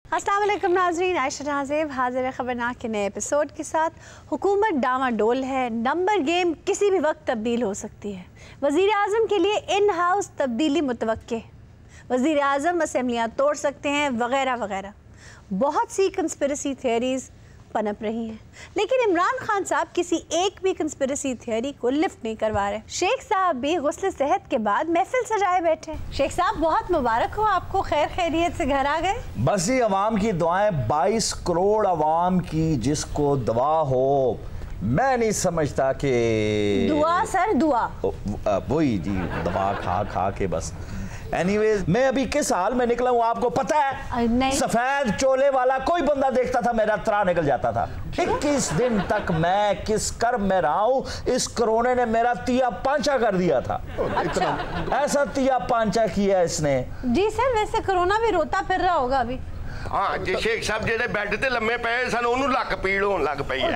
अस्सलाम वालेकुम नाज़रीन, आयशा नाज़िब हाजिर है खबरनाक के नए एपिसोड के साथ। हुकूमत डामाडोल है, नंबर गेम किसी भी वक्त तब्दील हो सकती है। वज़ीर आज़म के लिए इन हाउस तब्दीली मुतवक्के, वज़ीर आज़म असेंबलियाँ तोड़ सकते हैं वगैरह वगैरह। बहुत सी कंस्पिरेसी थियरीज़ पनप रही हैं, लेकिन इमरान खान साहब किसी एक भी कंस्पिरेसी थियरी को लिफ्ट नहीं करवा रहे। शेख साहब भी गुस्ले सेहत के बाद महफिल सजाए बैठे। शेख साहब बहुत मुबारक हो आपको, खैर खैरियत से घर आ गए। बस ये अवाम की दुआएं, 22 करोड़ अवाम की जिसको दवा हो। मैं नहीं समझता कि दुआ सर दुआ वही जी, दवा खा खा के बस। एनीवेज, मैं अभी किस हाल में निकला हूँ आपको पता है? सफेद चोले वाला कोई बंदा देखता था मेरा त्रा निकल जाता था। 21 दिन तक मैं किस कर्म में रहा हूँ, इस कोरोना ने मेरा तिया पांचा कर दिया था। अच्छा। ऐसा तिया पांचा किया इसने। जी सर, वैसे कोरोना भी रोता फिर रहा होगा अभी। हाँ जी, शेख साहब जेडे बैड ते लम्मे पे सन उन्होंने लक पीड़ होने लग पई है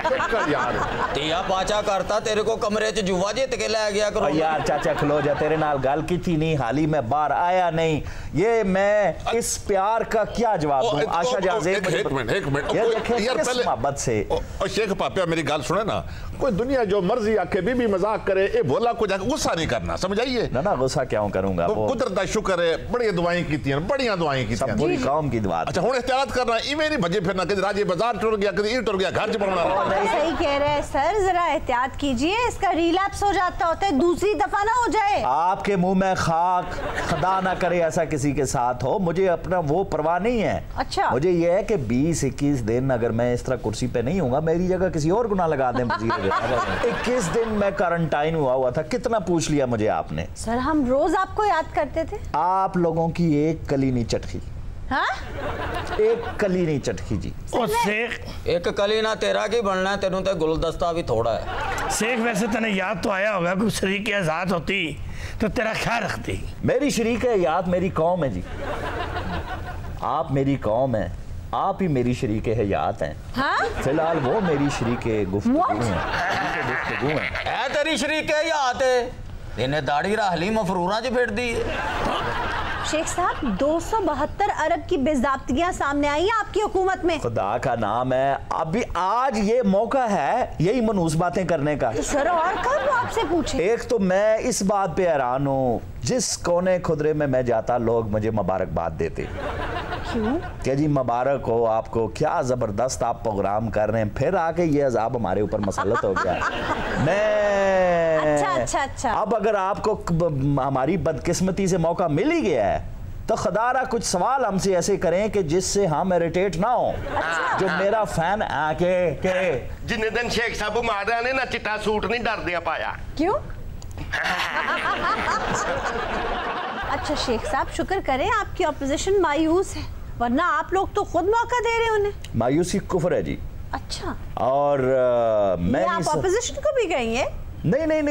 यार। तिया पाचा करता तेरे को कमरे च जुआ जित के ले गया करो यार। चाचा खलो जा, तेरे नाल गल की थी नहीं, हाल ही में बाहर आया नहीं। ये मैं इस प्यार का क्या जवाब दूं? आशा जाज़ेब एक मिनट यार, पहले मोहब्बत से शेख पापिया मेरी गल सुने ना। कोई दुनिया जो मर्जी आके बीबी मजाक करे, ए बोला कुछ गुस्सा नहीं करना, समझ आइए ना। ना गुस्सा क्यों करूंगा? कुदरत दा शुक्र है, बड़ी दुआएं कीती, बढ़िया दुआएं कीती, सब पूरी कौम की दुआ। अच्छा हुन एहतियात करना, इवें नहीं भजे फिरना, कभी राजे बाजार टुर गया, कभी टुर गया घर च पहुंचना। सही कह रहे हैं सर, जरा एहतियात कीजिए, इसका रिलैप्स हो जाता होता है, दूसरी दफा ना हो जाए। आपके मुंह में खाक, खुदा ना करे ऐसा किसी के साथ हो। मुझे अपना वो परवाह नहीं है। अच्छा। मुझे ये है कि 20-21 दिन अगर मैं इस तरह कुर्सी पे नहीं हूँगा, मेरी जगह किसी और को ना लगा दें। 21 दिन मैं क्वारंटाइन हुआ था। कितना पूछ लिया मुझे आपने? सर हम रोज आपको याद करते थे। आप लोगों की एक कली नहीं चटकी। हाँ? एक कली नहीं चटकी जी। ओ शेख, एक कली ना तेरा की बनना है, तेनू तो गुलदस्ता भी थोड़ा है। शेख वैसे तने याद तो आया होगा कि शरीक आजाद होती तो तेरा ख्याल रखती। मेरी शरीक हयात मेरी कौम है जी। आप मेरी कौम है, आप ही मेरी शरीक हयात हैं। हाँ? फिलहाल वो मेरी शरीक गुफ्तगू है। तेरी शरीक हयात है, इन्हें दाढ़ी राहली मफरूरा च फिर दी। शेख साहब 272 अरब की बेज़ाब्तियां सामने आई हैं आपकी हुकूमत में। खुदा का नाम है, अभी आज ये मौका है यही मनूस बातें करने का। तो सर और कब आपसे पूछे? एक तो मैं इस बात पे हैरान हूँ, जिस कोने खुदरे में मैं जाता लोग मुझे मुबारकबाद देते। क्यों? क्या जी मुबारक हो आपको, क्या जबरदस्त आप प्रोग्राम कर रहे हैं। फिर आके ये अजाब हमारे ऊपर मसलत हो गया। मैं अच्छा। अब अगर आपको हमारी बदकिस्मती से मौका मिल ही गया है तो खुदारा कुछ सवाल हमसे ऐसे करें कि जिससे हम इरिटेट ना हो। जो मेरा फैन आके के जिन्ने दिन शेख साहब मार रहे ने ना चिट्टा सूट नहीं डरदे पाया। क्यों? अच्छा शेख साहब शुक्र करें आपकी ऑपोजिशन मायूस है, वरना आप लोग तो खुद मौका दे रहे हैं उन्हें। मायूसी कुफ्र है जी। अच्छा। और मैं आप ऑपोजिशन को भी कहेंगे? नहीं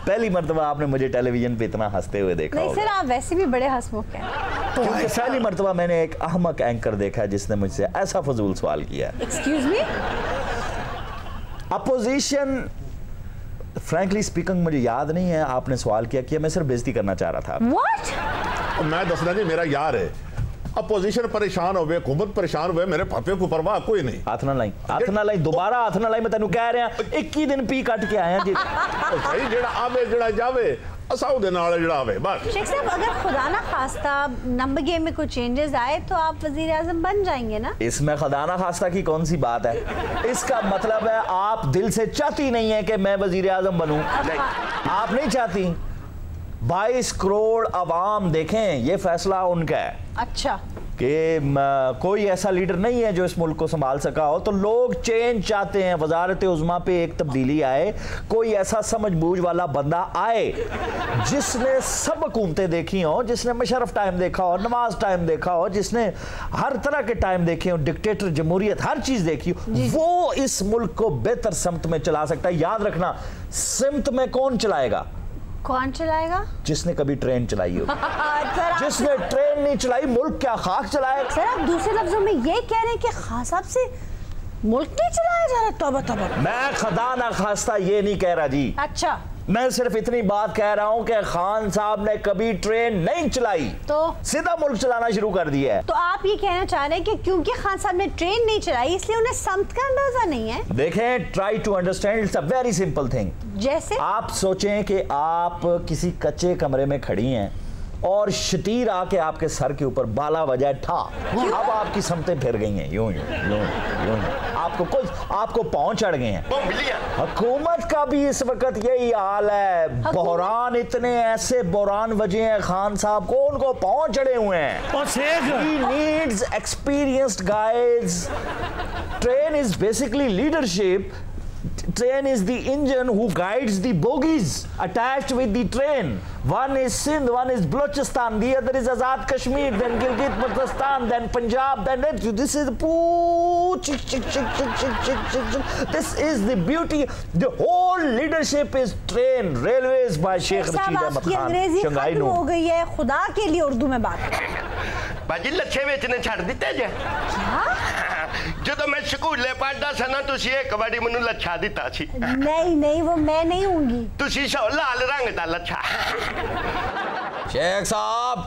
पहली मर्तबा आपने मुझे टेलीविजन पे इतना हंसते हुए देखा। नहीं सर, आप वैसे भी बड़े हंसमुख हैं। क्योंकि पहली मर्तबा मैंने एक अहमक एंकर देखा है जिसने मुझसे ऐसा फजूल सवाल किया। Excuse me? Opposition frankly speaking मुझे याद नहीं है आपने सवाल किया, मैं सिर्फ बेइज्जती करना चाह रहा था। What? मैं दसना जी, मेरा यार है, अपोजिशन परेशान हो गए, हुकूमत परेशान हुए, मेरे पापे को परवाह कोई नहीं। हाथ ना लाई दोबारा हाथ ना लाई। मैं तेनू कह रहा 21 दिन पी कट के आया जी। सही जेड़ा आवे जेड़ा जावे असाऊ दे नाल जेड़ा आवे बस। शेख साहब अगर खुदा ना खास्ता नंबर गेम में कुछ चेंजेस आए तो आप वजीर आजम बन जाएंगे ना? इसमें खुदा ना खास्ता की कौन सी बात है? इसका मतलब है आप दिल से चाहती नहीं है कि मैं वजीर आजम बनूं। आप नहीं चाहती। 22 करोड़ अवाम देखें, ये फैसला उनका है। अच्छा कि कोई ऐसा लीडर नहीं है जो इस मुल्क को संभाल सका हो, तो लोग चेंज चाहते हैं। वजारत उज़्मा पे एक तब्दीली आए, कोई ऐसा समझबूझ वाला बंदा आए जिसने सब हुकूमतें देखी हो, जिसने मुशर्रफ टाइम देखा हो, नवाज टाइम देखा हो, जिसने हर तरह के टाइम देखे हो, डिक्टेटर, जमहूरियत, हर चीज देखी हो, वो इस मुल्क को बेहतर सिमत में चला सकता है। याद रखना, सिमत में कौन चलाएगा? कौन चलाएगा? जिसने कभी ट्रेन चलाई हो। जिसने ट्रेन नहीं चलाई मुल्क क्या खाक चलाएगा? सर आप दूसरे लफ्जों में ये कह रहे हैं कि खान साहब से मुल्क नहीं चलाया जा रहा? तौबा तौबा। मैं खुदा ना खास्ता ये नहीं कह रहा जी। अच्छा मैं सिर्फ इतनी बात कह रहा हूं कि खान साहब ने कभी ट्रेन नहीं चलाई, तो सीधा मुल्क चलाना शुरू कर दिया है। तो आप ये कहना चाह रहे हैं कि क्योंकि खान साहब ने ट्रेन नहीं चलाई इसलिए उन्हें समत का अंदाजा नहीं है? देखें, try to understand, it's a very simple thing. जैसे आप सोचें कि आप किसी कच्चे कमरे में खड़ी हैं और शतीर आके आपके सर के ऊपर बाला बजाए ठा, अब आपकी समतें फिर गई हैं, यूं यूं यूं यूं, आपको पांव चढ़ गए हैं। हुकूमत का भी इस वक्त यही हाल है, बहरान, इतने ऐसे बहरान वजह हैं खान साहब को, उनको पांव चढ़े हुए हैं। और Sheikh He needs experienced guides. Train is basically leadership. Train is the engine who guides the bogies attached with the train. One is Sindh, one is Balochistan, the other is Azad Kashmir, then Gilgit-Baltistan, then Punjab, then this is this is the beauty. The whole leadership is train. Railways by Sheikh Rashid Ahmad Khan. अंग्रेजी Shanghai खत्म हो गई है, खुदा के लिए उर्दू में बात करें। बाजी लच्छे बेचने छड़ दिते जे जो मैं स्कूले पढ़दा सा ना तुसी एक बारी मैनू लच्छा दिता सी। नहीं वो मैं नहीं होंगी। तुसी सो लाल रंग दा लच्छा। शेख साहब,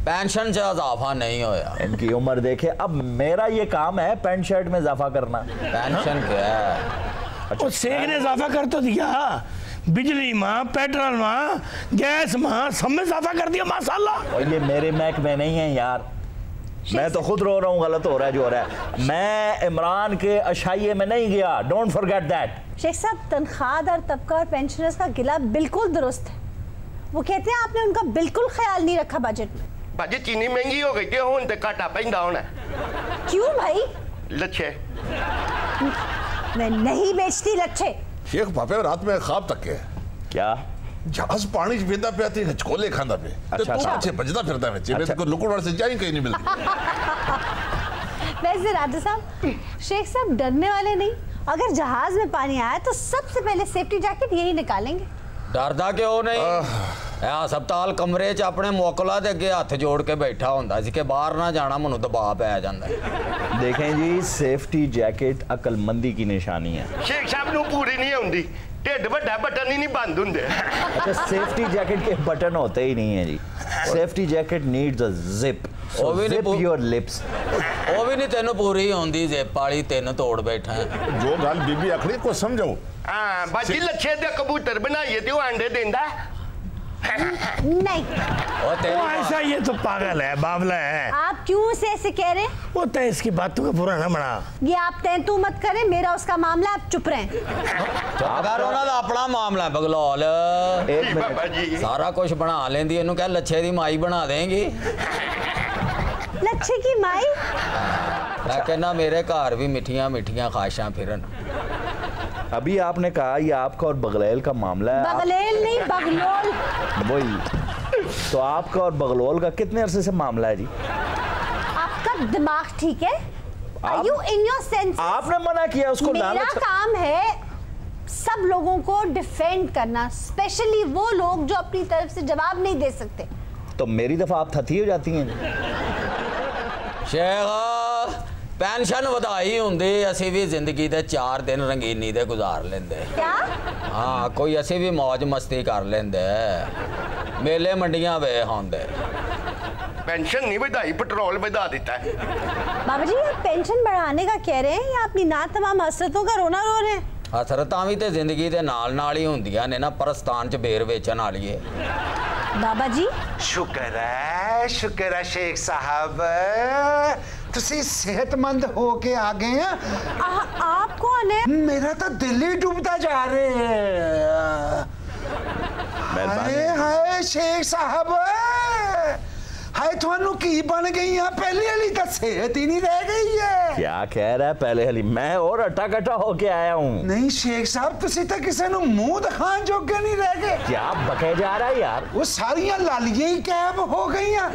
पेंशन से इजाफा नहीं होया। इनकी उम्र देखे, अब मेरा ये काम है पैंट शर्ट में इजाफा करना। पेंशन क्या है? और शेख ने इजाफा कर तो दिया, बिजली माँ, पेट्रोल माँ, गैस माँ, सब में इजाफा कर दिया माशाल्लाह। और ये मेरे महकमे नहीं है यार, मैं तो खुद रो रहा हूँ, गलत हो रहा है जो हो रहा है। मैं इमरान के अशाइये में नहीं गया, डोंट फॉरगेट दैट। शेख साहब, तनख्वाहदार तबका और पेंशनर्स का गिला बिल्कुल दुरुस्त है। वो कहते हैं आपने उनका बिल्कुल ख्याल नहीं रखा बजट में। बाजी चीनी महंगी हो गई, हुण ते घाटा पैंदा होना। क्यों भाई? लच्छे मैं नहीं बेचती लच्छे। शेख पापे रात में ख्वाब तक है क्या? जहाज पानी पींदा पे आती हचकोले खांदा पे अच्छा, तो तू पीछे भजदा फिरदा है, जेबे को लुकड़ से जाई कहीं नहीं मिलती। वैसे राजा साहब, शेख साहब डरने वाले नहीं, अगर जहाज में पानी आया तो सबसे पहले सेफ्टी जैकेट यही निकालेंगे। डरदा क्यों नहीं? हस्पताल कमरे च अपने मोकला दे अगे हथ जोड़ के बैठा होंदा सी कि बाहर ना जाना, मैनू दबाव पै जांदा है। देखें जी, सेफ्टी जैकेट अकलमंदी की निशानी है। शेख साहब नू पूरी नहीं होंदी, ढिड वड्डा बटन ही नहीं बंद हुंदे। अच्छा, सेफ्टी जैकेट के बटन होते ही नहीं है जी। Safety jacket needs a zip, वो भी नहीं जिप योर लिप्स। वो भी नहीं तेनू पूरी होंदी, जिप वाली तीन तोड़ बैठा है। जो गल बीबी आखड़ी को समझो। हां बाजी लच्छे दे कबूतर बनाइए ते अंडे देंदा नहीं। वो ऐसा, ये तो पागल है, बावला है। आप क्यों उसे ऐसे कह रहे हैं? वो तय इसकी बातों का बुरा ना बना। ये आप तू मत करें, मेरा उसका मामला, आप चुप रहें। अगर उन्होंने अपना मामला है बगलौल, एक बाबा मिनट, जी सारा कुछ बना लेंदी, इन्हू क्या लच्छे दी माई बना देंगी? लच्छे की माई? मैं कहना मेरे घर भी मिठियां मिठियां ख्वाहिशां फिरन। अभी आपने कहा ये आपका और बगलेल का मामला है। बगलेल नहीं, बगलोल। वही तो आपका और बगलोल का कितने अरसे से मामला है जी? आपका दिमाग ठीक है? Are you in your senses? आपने मना किया उसको मेरा लालच। काम है सब लोगों को डिफेंड करना, स्पेशली वो लोग जो अपनी तरफ से जवाब नहीं दे सकते। तो मेरी दफा आप थती हो जाती हैं। शेख, पेंशन वधाई होंदी, असी भी जिंदगी दे 4 दिन रंगीनी दे गुजार लेंदे। क्या? हाँ, कोई असी भी मौज मस्ती कर लेंदे, मेले मंडियां वे होंदे। पेंशन नहीं बढ़ाई, पेट्रोल बढ़ा देता है। बाबा जी, आप पेंशन बढ़ाने का कह रहे हैं या अपनी ना तमाम हसरतों का रोना रो रहे हैं? हसरतां भी ते जिंदगी दे नाल ही होंदियां ने ना, परस्तान च बेर वेचन वाली है। बाबा जी, शुक्र है शेख साहब, तुसी सेहतमंद हो के आ गए हैं। आप कौन है? मेरा तो दिल ही डूबता जा रहे है। हाय हाय शेख साहब, हाय थानू की बन गई है, पहले वाली तो सेहत ही नहीं रह गई है। क्या कह रहा है पहले वाली? मैं और अट्टा कट्टा होके आया हूँ। नहीं शेख साहब, तुसी तो किसी नू मुंह दिखाने जोगे नहीं रह गए। क्या बके जा रहा है यार? वो सारियां लालियां ही कैब हो गई हैं।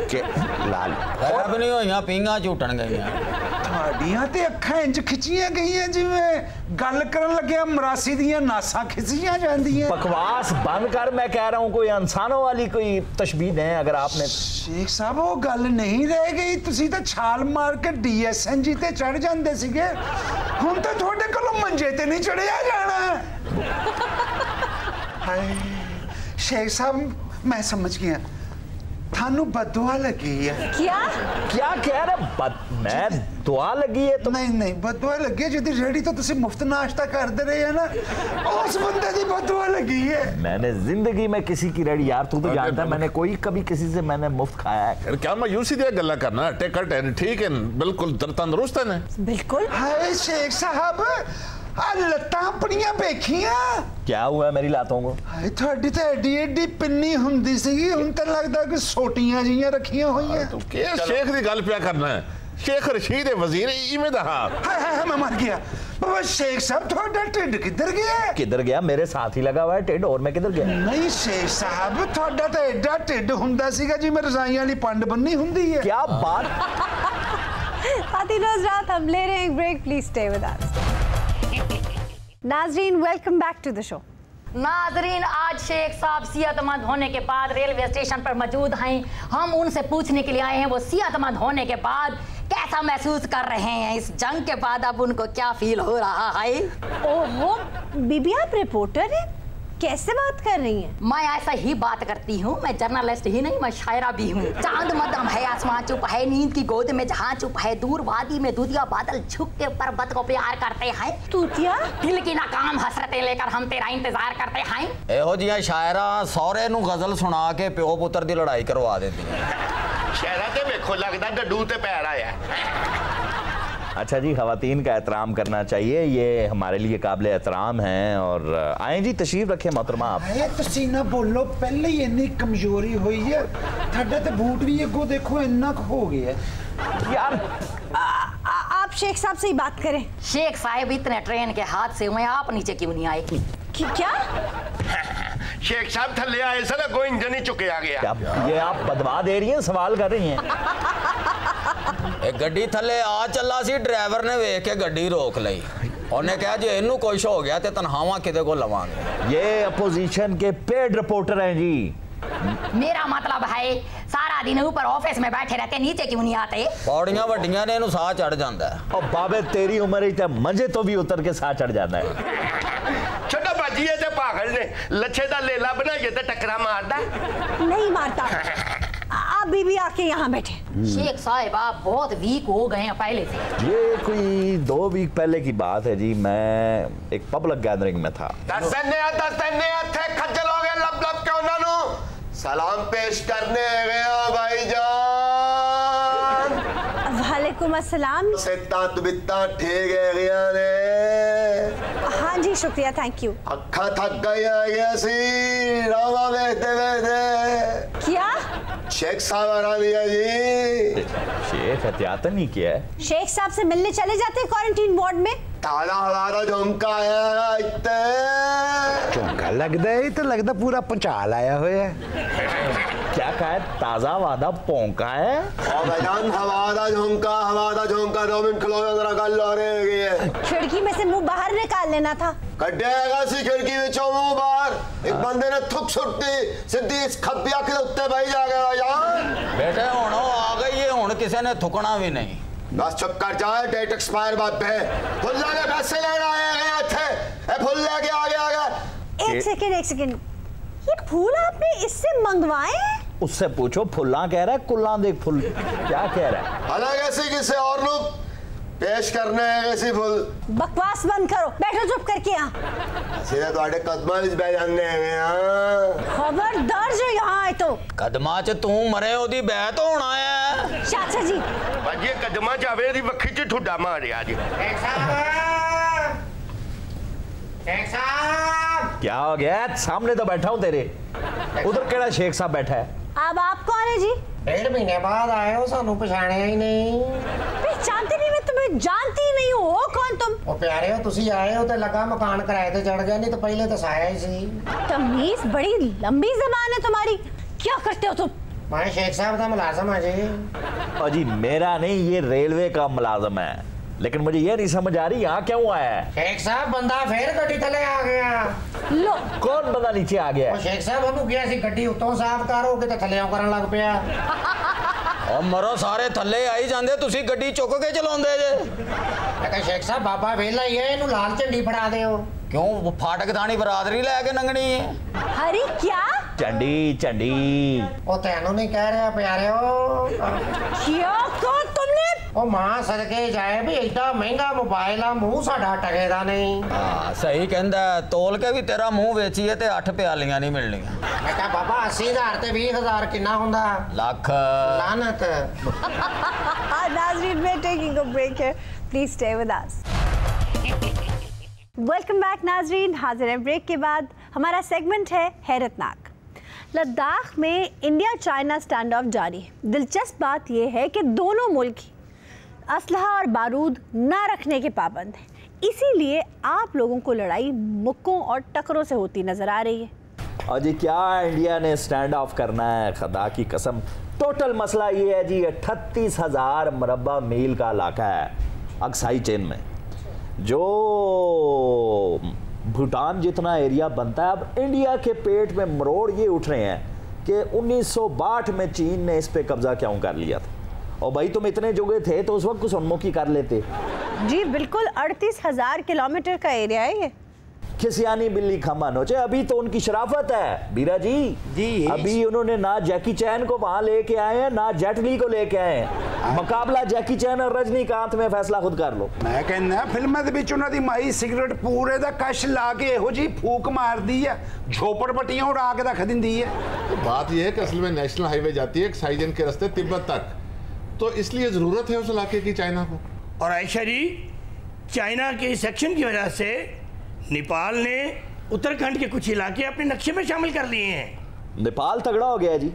लाल कैब नहीं होइयां, पींगा झूटन गईयां। ਤੁਹਾਡੀਆਂ ਤੇ ਅੱਖਾਂ ਇੰਜ ਖਿੱਚੀਆਂ ਗਈਆਂ ਜਿਵੇਂ ਗੱਲ ਕਰਨ ਲੱਗਿਆ ਮਰਾਸੀ ਦੀਆਂ ਨਾਸਾਂ ਖਿੱਚੀਆਂ ਜਾਂਦੀਆਂ। बकवास बंद कर, मैं कह रहा हूँ कोई इंसानों वाली कोई तशबीह है अगर आपने। शेख साहब, वो गल नहीं रह गई, ਤੁਸੀਂ ਤਾਂ ਛਾਲ ਮਾਰ ਕੇ DSNG ਤੇ ਚੜ ਜਾਂਦੇ ਸੀਗੇ, ਹੁਣ ਤਾਂ ਤੁਹਾਡੇ ਕੋਲੋਂ ਮੰਜੇ ਤੇ ਨਹੀਂ ਚੜਿਆ ਜਾਣਾ। ਹਾਏ शेख साहब मैं समझ गया थानू बददुआ लगी है। क्या क्या कह रहे? मैं दुआ लगी है तो नहीं बददुआ लगी है जिदी रेडी तो तुसी मुफ्त नाश्ता करते रहे है ना उस बंदे दी बददुआ लगी है। मैंने जिंदगी में किसी की रेडी, यार तू तो जानता है मैंने कोई कभी किसी से मैंने मुफ्त खाया है? क्या मायूसी दी गल्ला करना? टिकट है ठीक है, बिल्कुल तंदुरुस्त है ना? बिल्कुल। हाय शेख साहब लत्तां अपनियां देखियां? क्या हुआ है मेरी लातों को? हाय थोड़ी तो एडी एडी पिन्नी हुंदी सी हुन तो लगदा कि सोटियां जियां रखियां होईयां। तो के शेख दी गल पिया करना है? शेख रशीद है वजीर इवें दा। हाय मैं मर गया बाबा। शेख साहब थोड़ा टिड किधर गया? किधर गया? मेरे साथ ही लगा हुआ है टिड, और मैं किधर गया? नहीं शेख साहब थोड़ा तो एडा टिड हुंदा सीगा जिवें रजाई वाली पंड बन्नी हुंदी है। क्या बात? खातिन हज़रात, हम ले रहे हैं एक break, please stay with us. नाजरीन, welcome back to the show. नाजरीन, आज शेख साहब सेहतमंद होने के बाद रेलवे स्टेशन पर मौजूद हैं। हम उनसे पूछने के लिए आए हैं वो सेहतमंद होने के बाद कैसा महसूस कर रहे हैं, इस जंग के बाद अब उनको क्या फील हो रहा है। ओहो बीबी, आप रिपोर्टर हैं, कैसे बात कर रही हैं? मैं ऐसा ही बात करती हूँ, मैं जर्नलिस्ट ही नहीं, मैं शायरा भी हूँ। चांद मदम है, आसमान चुप है, नींद की गोद में जहाँ चुप है, दूर वादी में दूधिया बादल झुक के पर्वत को प्यार करते हैं। तूतिया दिल की नाकाम हसरतें लेकर हम तेरा इंतजार करते हैं। ਇਹੋ ਜਿਹੀਆਂ शायरा सौरे ਨੂੰ गजल सुना के प्यो पुत्र ਦੀ लड़ाई करवा देती हैं। शहरा ते वेखो लगदा डड्डू ते पैर आया। अच्छा जी, खवातीन का एहतराम करना चाहिए, ये हमारे लिए काबिल एहतराम हैं। और आए जी, तशरीफ रखें मोहतरमा आप। हाय तुसी ना बोलो, पहले ही इतनी कमजोरी हुई है, थोड़ा तो बूट भी अगो देखो इन्ना हो गया यार। आप शेख साहब से ही बात करें। शेख साहब इतने ट्रेन के हादसे हुए, आप नीचे क्यों नहीं आए? क्या? शेख साहब थल्ले आए सर, कोई इंजन ही चुके आ गया। क्या ये आप बदवा दे रही हैं, सवाल कर रही हैं? एक गड्डी थले आ चला सी, ड्राइवर ने वेख के गड्डी रोक लई। उन्हें कहा जे इनू कुछ हो गया तो तनख्वाह किदे को लवांगे। ये अपोजिशन के पेड रिपोर्टर हैं जी। मेरा मतलब है सारा दिन ऊपर ऑफिस में बैठे रहते, नीचे क्यों नहीं आते? पौड़ियां वड्डियां ने इनू साह चढ़ जाता है। और बाबे तेरी उम्र ही मंजे तो भी उतर के साथ चढ़ जाता है। छोटा बाजीए ते पागल ने लच्छे दा लेला बनाइए ते टकरा मारदा। नहीं मारता। आप बीबी आके यहाँ बैठे। शेख साहब आप बहुत वीक हो गए हैं पहले से। ये कोई 2 वीक पहले की बात है जी, मैं एक पब्लिक गैदरिंग में था। दस दिन थे खज्जल हो गए लब लब के उन्होंने सलाम पेश करने गया भाईजान। वालेकुम अस्सलाम। सित्ता तुबित्ता ठीक है गया ने। हाँ जी शुक्रिया, थैंक यू। अखा थक गया सी रामा बहते बहते। क्या? शेख साहब आ दिया जी। शेख एहतियातन ही किया है। शेख साहब से मिलने चले जाते हैं क्वारंटीन वार्ड में। ताला हमारा झुमका है इतने झुमका लगता है तो लगता पूरा पंचा लाया हुआ है। क्या कहा है? ताजा वादा पौंका है। और भाईजान हमारा झुमका 2 मिनट खलो जरा गल हो रही है। खिड़की में से मुंह बाहर निकाल लेना था। कड्डेगा सी खिड़की विचों मुंह बाहर। एक बंदे ने थुक सुट्टी सीधी इस खब्बिया के उत्ते भाई जा गया भाईजान। बेटे हुण आ गई है, हुण किसी ने थुकना भी नहीं। बस चुप कर जाए, डेट एक्सपायर बात है। फुल्ला ने पैसे लेना आए थे, ए फुल लेके आ गया। एक सेकंड, ये फूल आपने इससे मंगवाए हैं? उससे पूछो, फुल्ला कह रहा है, कुल्ला देख फुल क्या कह रहा है। अलग ऐसे किसी और लोग पेश करने हैं ऐसी फुल। बकवास बंद करो, बैठो चुप करके यहाँ। सीधे तुम्हारे कदमा इस बैजाने खबरदार जो यहाँ आए तो कदमा च तू मरे ओदी बैत होना है। चाचा जी ये कदमा जावे दी वक्खी च ठुड्डा मारिया जी। क्या हो गया? सामने तो बैठा हूँ तेरे, उधर केड़ा शेख साहब बैठा है। अब आप कौन है जी? 1.5 महीने बाद आए हो, सानू पछाणिया ही नहीं। पहचानती नहीं, मैं तुम्हें जानती ही नहीं हूँ। हो कौन तुम? ओ प्यारे हो, तुसी आए हो तो लगा मकान किराए ते चढ़ गया, नहीं तो पहले तो साया ही सी। तमीज बड़ी लंबी जबान है तुम्हारी। क्या करते हो तुम? मैं शेख साहब का मुलाजम है जी। और जी मेरा नहीं, ये रेलवे का मुलाजम है, लेकिन मुझे ये नहीं समझ आ रही यहाँ क्यों आया है। शेख साहब बंदा फिर गड्डी थले आ गया। लो कौन बंदा नीचे आ गया? शेख साहब हम गया सी गड्डी उत्तों साफ करो कि थले करन लग पिया। और मरो सारे थले आई जांदे, तुसी गड्डी चुक के चलाਉਂਦੇ जे। लेकिन शेख साहब बाबा वेला ही है, इनू लाल झंडी फड़ा दियो। क्यों फाटक दानी बरादरी लेके नंगनी है? अरे क्या? चंडी चंडी। ओ तेनू नहीं कह रहा प्यारियो। क्या कहा तुमने? ओ मां सदके जाए भी इतना महंगा मोबाइल आ मुंह साडा टकेदा नहीं। हाँ सही कहंदा, तोल के भी तेरा मुंह वेचीए ते 8 प्यालियां नहीं मिलनियां। मैं कहा बाबा 80,000 ते 20,000 कितना हुंदा? लाख। लानत। नाज़रीन, we're taking a break here. Please stay with us. Welcome back नाज़रीन, हाजिर हैं ब्रेक के बाद। हमारा सेगमेंट है हैरतनाक। लद्दाख में इंडिया चाइना स्टैंड ऑफ जारी है। दिलचस्प बात यह है कि दोनों मुल्क असलहा और बारूद ना रखने के पाबंद हैं, इसीलिए आप लोगों को लड़ाई मुक्कों और टकरों से होती नजर आ रही है। और जी क्या इंडिया ने स्टैंड ऑफ करना है, खुदा की कसम। टोटल मसला ये है जी 38,000 मरबा मील का इलाका है अक्साई चेन में, जो भूटान जितना एरिया बनता है। अब इंडिया के पेट में मरोड़ ये उठ रहे हैं कि 1962 में चीन ने इस पे कब्जा क्यों कर लिया था। और भाई तुम इतने जुगे थे तो उस वक्त कुछ उन्मुखी कर लेते। जी बिल्कुल, 38,000 किलोमीटर का एरिया है ये। खिसियानी बिल्ली खमन चे, अभी तो उनकी शराफत है बीरा जी। अभी उन्होंने ना जैकी चैन को वहां लेके आए हैं, ना जेट ली को लेके आए हैं। मुकाबला जैकी चैन और रजनीकांत में, फैसला खुद कर लो। मैं कहना फिल्म दे विच उन्हां दी माई सिगरेट पूरे दा कश ला के एहो जी फूक मारदी है, झोपड़पट्टियां उड़ा के रख दिंदी है। तो बात यह है कि असल में नेशनल हाईवे जाती है साइजन के रास्ते तिब्बत तक, तो इसलिए जरूरत है उस इलाके की चाइना को। और आयशा जी, चाइना के सेक्शन की वजह से नेपाल ने उत्तराखंड के कुछ इलाके अपने नक्शे में शामिल कर लिए हैं। नेपाल तगड़ा हो गया जी,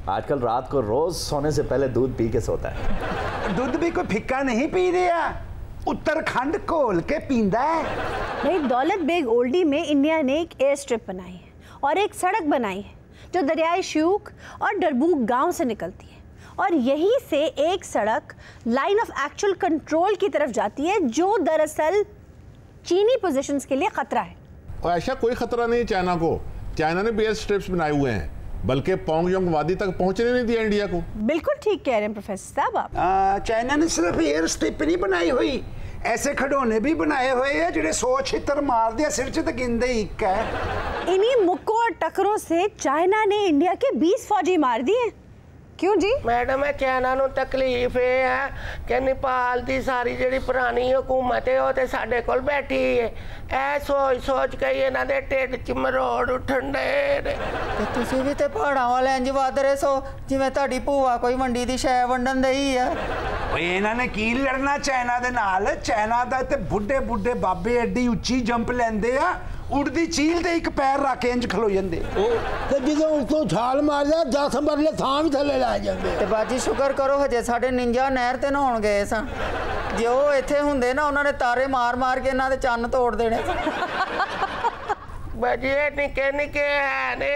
आजकल रात को रोज सोने से पहले दूध पी के सोता है। दूध भी कोई फिक्का नहीं पी रहा, उत्तराखंड घोल के पींदा है। भाई दौलत बेग ओल्डी में इंडिया ने एक एयर स्ट्रिप बनाई है और एक सड़क बनाई है जो दरियाई श्यूक और डरबूक गांव से निकलती है, और यहीं से एक सड़क लाइन ऑफ एक्चुअल कंट्रोल की तरफ जाती है, जो दरअसल चीनी पोजीशंस के लिए खतरा है। और ऐसा कोई खतरा नहीं चाइना को, चाइना ने भी एयर स्ट्रिप्स बनाए हुए हैं, बल्कि पोंगयोंग वादी तक पहुंचने नहीं दिया इंडिया को। बिल्कुल ठीक कह रहे हैं प्रोफेसर साहब आप। चाइना ने सिर्फ एयर स्ट्रिप नहीं बनाई हुई, ऐसे खिडौने भी बनाए हुए हैं जिन्हें 100 छितर मार दिया सिर च तो गिनदे एक है। इन्हीं मुक्कों और टकरों से चाइना ने इंडिया के 20 फौजी मार दिए। क्यों जी? मैडम चाइना नूं तकलीफ ये है कि नेपाल की सारी जी पुरानी हुकूमत है वो तो साडे कोल बैठी है, ऐ सोच सोच के इन्हां दे ढिड च मरोड़ उठण दे। तुसीं भी ते पहाड़ां वाले इंज वध रहे सो जिवें तुहाडी भूआ कोई वंडी दी शै वंडन दई है। ओए इन्हां ने की लड़ना चाइना दे नाल? चाइना दा ते बुड्ढे बुड्ढे बाबे एडी उच्ची जंप लैंदे आ, उड़दी चील ते एक पैर रख के इंज खलो जांदे। ते जिदों उतों छाल मारदा 10 मरले थां भी थल्ले ला जांदे। ते बाजी शुक्र करो हजे साडे निंजा नहर ते नहाउण गए सन, जे ਉਹ ਇੱਥੇ ਹੁੰਦੇ ਨਾ ਉਹਨਾਂ ਨੇ ਤਾਰੇ ਮਾਰ ਮਾਰ ਕੇ ਇਹਨਾਂ ਦੇ ਚੰਨ ਤੋੜ ਦੇਣੇ। बाजी निके निके है ने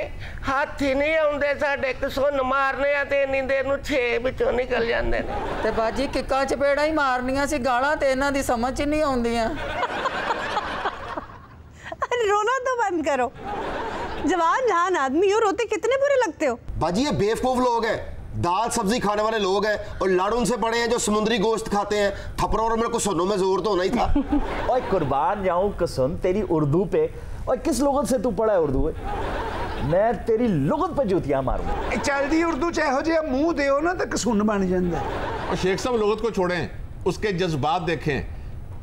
हाथी नहीं आउंदे साडे कसुन मारने आ ते इन्नी देर नूं 6 विचों निकल जांदे ने। ते बाजी किक्कां चपेड़ा ही मारनियां सी, गालां ते ਇਹਨਾਂ ਦੀ समझ च नहीं आउंदियां। रोना तो बंद करो, जवान जहान आदमी हो, रोते कितने बुरे लगते हो। बाजी ये बेवकूफ लोग हैं, दाल सब्जी खाने वाले लोग हैं, और लाड़ उनसे पड़े हैं जो समुद्री गोश्त खाते हैं। थप्पड़ों और मेरे को सुनने में जोर तो होना ही था। ओए कुर्बान जाऊं कसम तेरी उर्दू पे। और किस लुगत से तू पढ़ा है उर्दू? मैं तेरी लुगत पे जूतियां मारूंगा। चलदी उर्दू च इहो जिहा मुंह दिओ ना तो कसून बन जांदा। और शेख साहब लुगत को छोड़ें, उसके जज्बात देखें।